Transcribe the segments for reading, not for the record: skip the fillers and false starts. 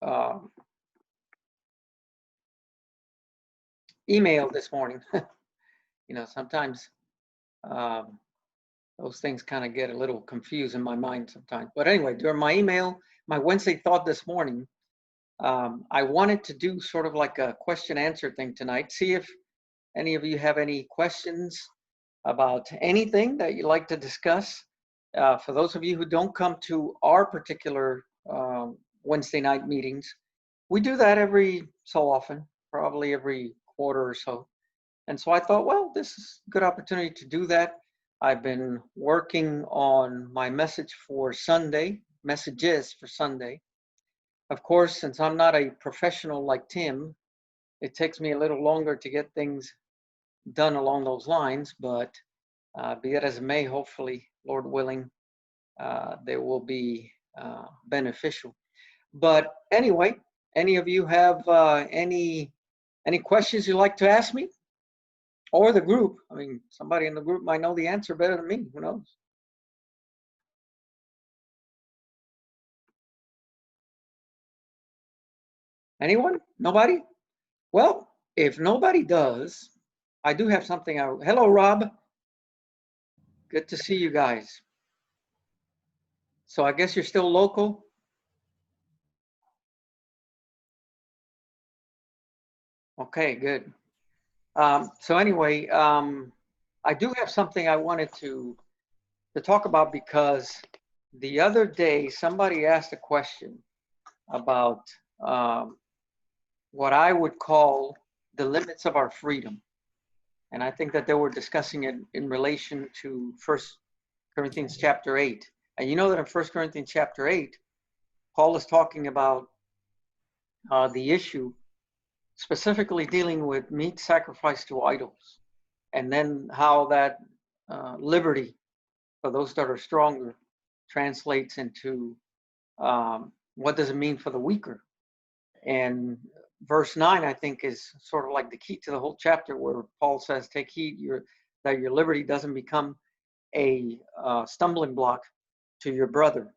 uh, email this morning. Sometimes um, those things kind of get a little confused in my mind sometimes. But anyway, during my email, my Wednesday thought this morning, I wanted to do sort of like a question answer thing tonight. See if any of you have any questions about anything that you'd like to discuss. For those of you who don't come to our particular Wednesday night meetings, we do that every so often, probably every quarter or so. And so I thought, well, this is a good opportunity to do that. I've been working on my message for Sunday, messages for Sunday. Of course, since I'm not a professional like Tim, it takes me a little longer to get things done along those lines, but be that as it may, hopefully, Lord willing, they will be beneficial. But anyway, any of you have any questions you'd like to ask me? Or the group? I mean, somebody in the group might know the answer better than me. Who knows? Anyone? Nobody? Well, if nobody does, I do have something. Hello, Rob. Good to see you guys. So I guess you're still local? Okay, good. So anyway, I do have something I wanted to talk about because the other day somebody asked a question about what I would call the limits of our freedom. And I think that they were discussing it in relation to 1 Corinthians chapter 8. And you know that in 1 Corinthians chapter 8, Paul is talking about the issue specifically dealing with meat sacrificed to idols, and then how that liberty for those that are stronger translates into what does it mean for the weaker. And verse 9, I think, is sort of like the key to the whole chapter, where Paul says, take heed that your liberty doesn't become a stumbling block to your brother.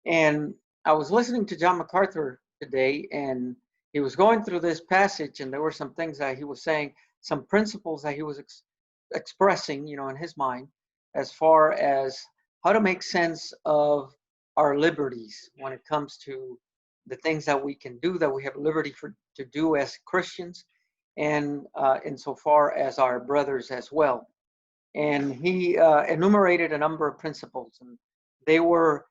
And I was listening to John MacArthur today, and he was going through this passage, and there were some things that he was saying, some principles that he was expressing, in his mind, as far as how to make sense of our liberties when it comes to the things that we can do, that we have liberty to do as Christians, and insofar as our brothers as well. And he enumerated a number of principles, and they were,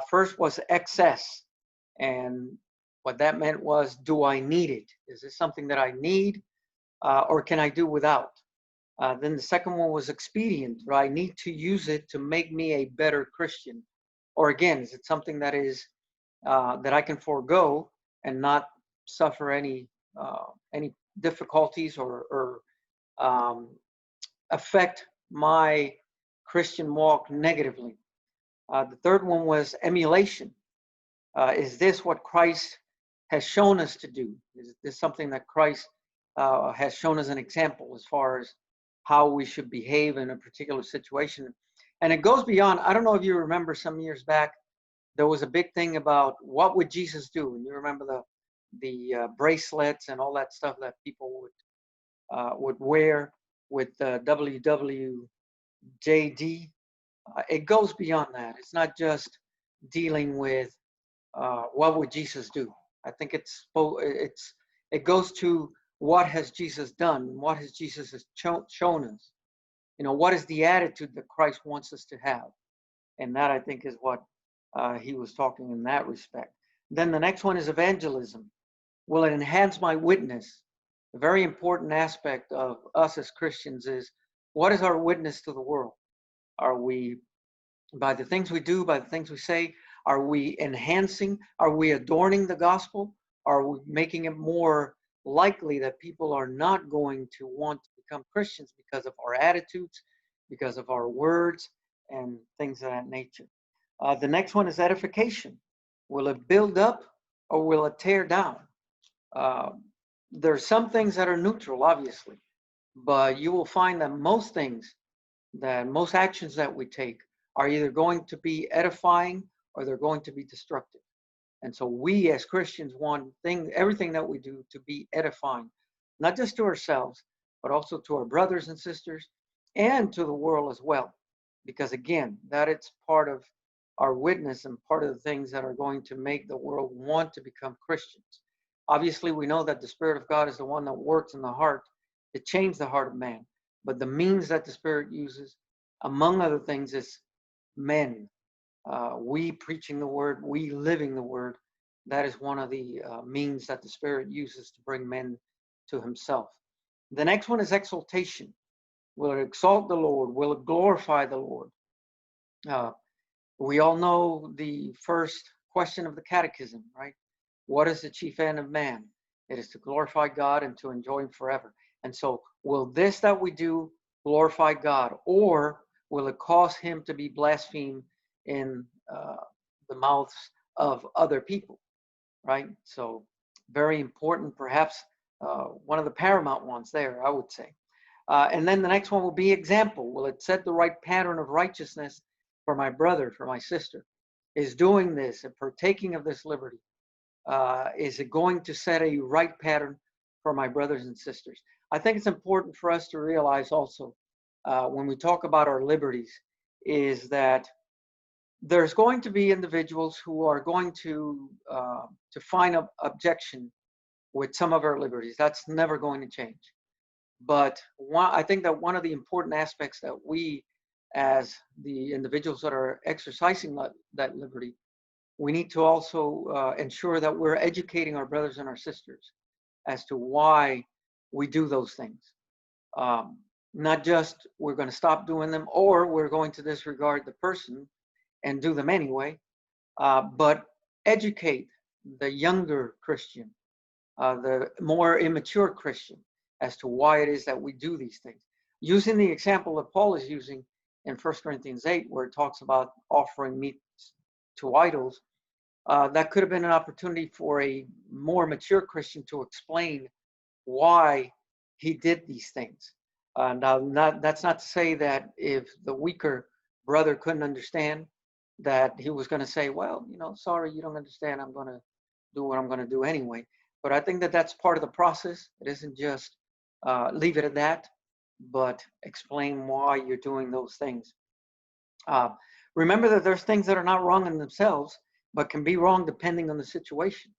first was excess. And what that meant was, do I need it? Is this something that I need, or can I do without? Then the second one was expedient. Do I need to use it to make me a better Christian? Or again, is it something that is that I can forego and not suffer any difficulties or affect my Christian walk negatively? The third one was emulation. Is this what Christ has shown us to do? Is this something that Christ has shown as an example as far as how we should behave in a particular situation? And it goes beyond. I don't know if you remember some years back, there was a big thing about what would Jesus do, and you remember the bracelets and all that stuff that people would wear with WWJD. It goes beyond that. It's not just dealing with what would Jesus do. I think it goes to what has Jesus done, what has Jesus shown us. What is the attitude that Christ wants us to have, and that I think is what he was talking in that respect. Then the next one is evangelism. Will it enhance my witness? A very important aspect of us as Christians is, what is our witness to the world? Are we, by the things we do, by the things we say, are we enhancing, are we adorning the gospel? Are we making it more likely that people are not going to want to become Christians because of our attitudes, because of our words, and things of that nature? The next one is edification. Will it build up or will it tear down? There's some things that are neutral, obviously, but you will find that most actions that we take are either going to be edifying or they're going to be destructive. And so we as Christians want everything that we do to be edifying, not just to ourselves, but also to our brothers and sisters and to the world as well. Because again, that it's part of our witness and part of the things that are going to make the world want to become Christians. Obviously, we know that the Spirit of God is the one that works in the heart to change the heart of man. But the means that the Spirit uses, among other things, is men. We preaching the word, we living the word. That is one of the means that the Spirit uses to bring men to himself. The next one is exaltation. Will it exalt the Lord? Will it glorify the Lord? We all know the first question of the catechism, right? What is the chief end of man? It is to glorify God and to enjoy him forever. And so will this that we do glorify God, or will it cause him to be blasphemed in the mouths of other people, right? So very important, perhaps one of the paramount ones there, I would say. And then the next one will be example. Will it set the right pattern of righteousness for my brother, for my sister? Is doing this and partaking of this liberty, is it going to set a right pattern for my brothers and sisters? I think it's important for us to realize also when we talk about our liberties is that there's going to be individuals who are going to find an objection with some of our liberties. That's never going to change. But I think that one of the important aspects that we, as the individuals that are exercising that liberty, we need to also ensure that we're educating our brothers and our sisters as to why we do those things. Not just we're going to stop doing them or we're going to disregard the person and do them anyway, but educate the younger Christian, the more immature Christian, as to why it is that we do these things. Using the example that Paul is using in 1 Corinthians 8, where it talks about offering meat to idols, that could have been an opportunity for a more mature Christian to explain why he did these things. Now, that's not to say that if the weaker brother couldn't understand, that he was going to say, well, sorry, you don't understand. I'm going to do what I'm going to do anyway. But I think that that's part of the process. It isn't just leave it at that, but explain why you're doing those things. Remember that there's things that are not wrong in themselves, but can be wrong depending on the situation.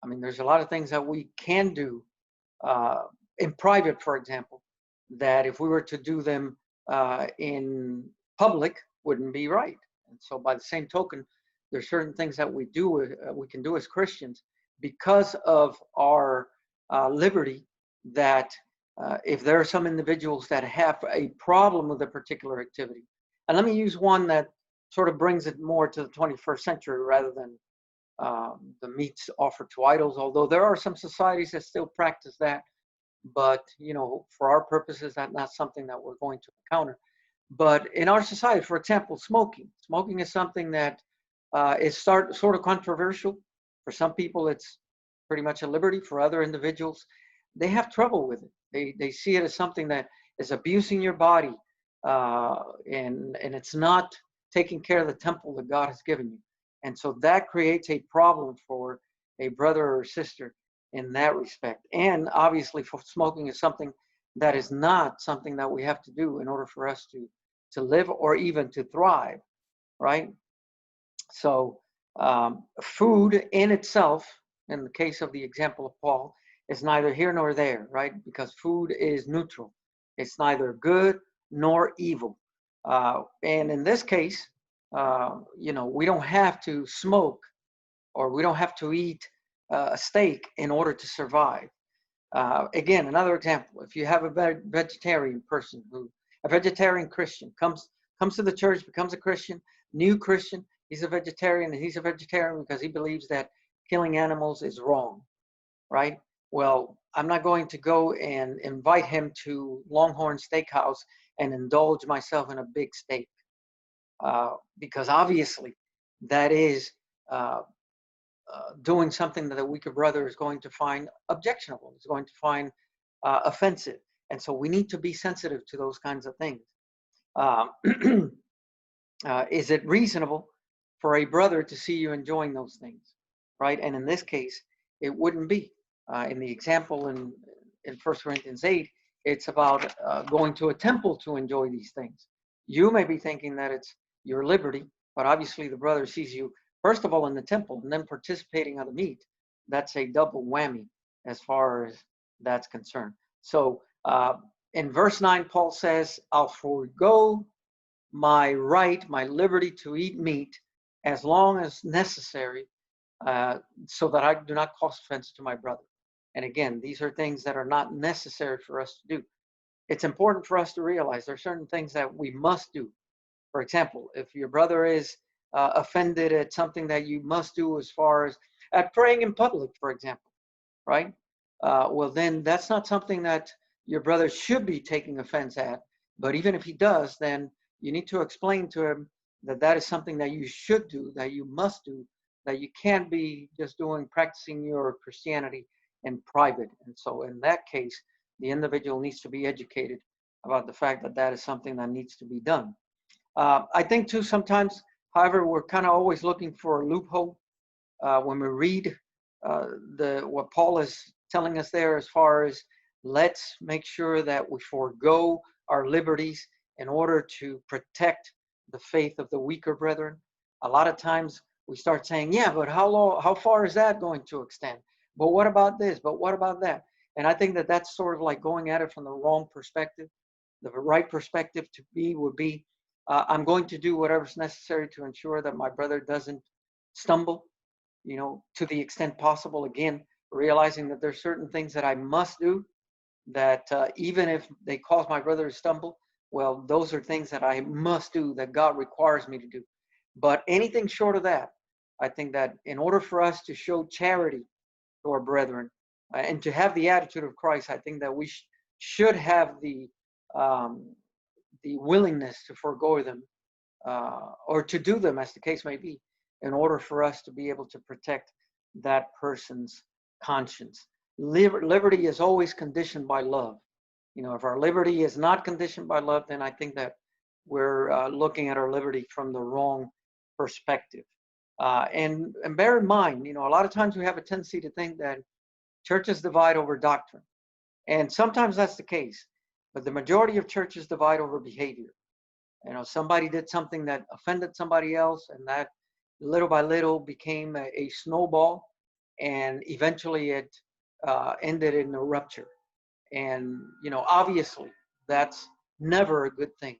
I mean, there's a lot of things that we can do in private, for example, that if we were to do them in public, wouldn't be right. And so by the same token, there's certain things that we can do as Christians because of our liberty, that if there are some individuals that have a problem with a particular activity, and let me use one that sort of brings it more to the 21st century rather than the meats offered to idols, although there are some societies that still practice that. But, for our purposes, that's not something that we're going to encounter. But in our society, for example, smoking is something that is sort of controversial. For some people, it's pretty much a liberty. For other individuals, they have trouble with it. They see it as something that is abusing your body, and it's not taking care of the temple that God has given you. And so that creates a problem for a brother or sister in that respect. And obviously, for smoking is something that is not something that we have to do in order for us to live or even to thrive, right? So food in itself, in the case of the example of Paul, is neither here nor there, right? Because food is neutral. It's neither good nor evil. And in this case, we don't have to smoke or we don't have to eat a steak in order to survive. Again, another example, if you have a vegetarian person, a vegetarian Christian comes to the church, becomes a Christian, new Christian, he's a vegetarian, and he's a vegetarian because he believes that killing animals is wrong, right? Well, I'm not going to go and invite him to Longhorn Steakhouse and indulge myself in a big steak, because obviously that is doing something that a weaker brother is going to find objectionable, is going to find offensive. And so we need to be sensitive to those kinds of things. Is it reasonable for a brother to see you enjoying those things? right? And in this case, it wouldn't be. In the example in 1 Corinthians 8, it's about going to a temple to enjoy these things. You may be thinking that it's your liberty, but obviously the brother sees you, first of all, in the temple and then participating on the meat. That's a double whammy as far as that's concerned. So in verse 9, Paul says, I'll forego my right, my liberty to eat meat as long as necessary, so that I do not cause offense to my brother. And again, these are things that are not necessary for us to do. It's important for us to realize there are certain things that we must do. For example, if your brother is offended at something that you must do, as far as at praying in public, for example, right? Well, then that's not something that your brother should be taking offense at. But even if he does, then you need to explain to him that that is something that you should do, that you must do, that you can't be just practicing your Christianity in private. And so in that case, the individual needs to be educated about the fact that that is something that needs to be done. I think too, sometimes, however, we're kind of always looking for a loophole when we read what Paul is telling us there, as far as let's make sure that we forego our liberties in order to protect the faith of the weaker brethren. A lot of times we start saying, yeah, but how far is that going to extend? But what about this? But what about that? And I think that that's sort of like going at it from the wrong perspective. The right perspective to be would be, I'm going to do whatever's necessary to ensure that my brother doesn't stumble, to the extent possible. Again, realizing that there's certain things that I must do, that even if they cause my brother to stumble, well, those are things that I must do, that God requires me to do. But anything short of that, I think that in order for us to show charity to our brethren and to have the attitude of Christ, I think that we should have the willingness to forego them, or to do them, as the case may be, in order for us to be able to protect that person's conscience. Liberty is always conditioned by love. If our liberty is not conditioned by love, then I think that we're looking at our liberty from the wrong perspective. And bear in mind, a lot of times we have a tendency to think that churches divide over doctrine. And sometimes that's the case, but the majority of churches divide over behavior. Somebody did something that offended somebody else, and that little by little became a snowball, and eventually it ended in a rupture. And, obviously, that's never a good thing.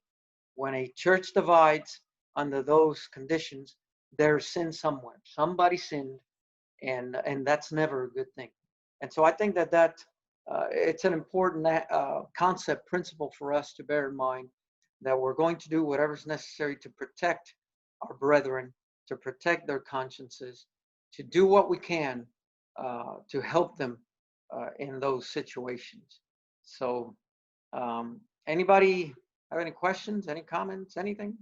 When a church divides under those conditions, there's sin somewhere. Somebody sinned, and that's never a good thing. And so I think that it's an important concept, principle for us to bear in mind, that we're going to do whatever's necessary to protect our brethren, to protect their consciences, to do what we can to help them in those situations. So anybody have any questions, any comments, anything?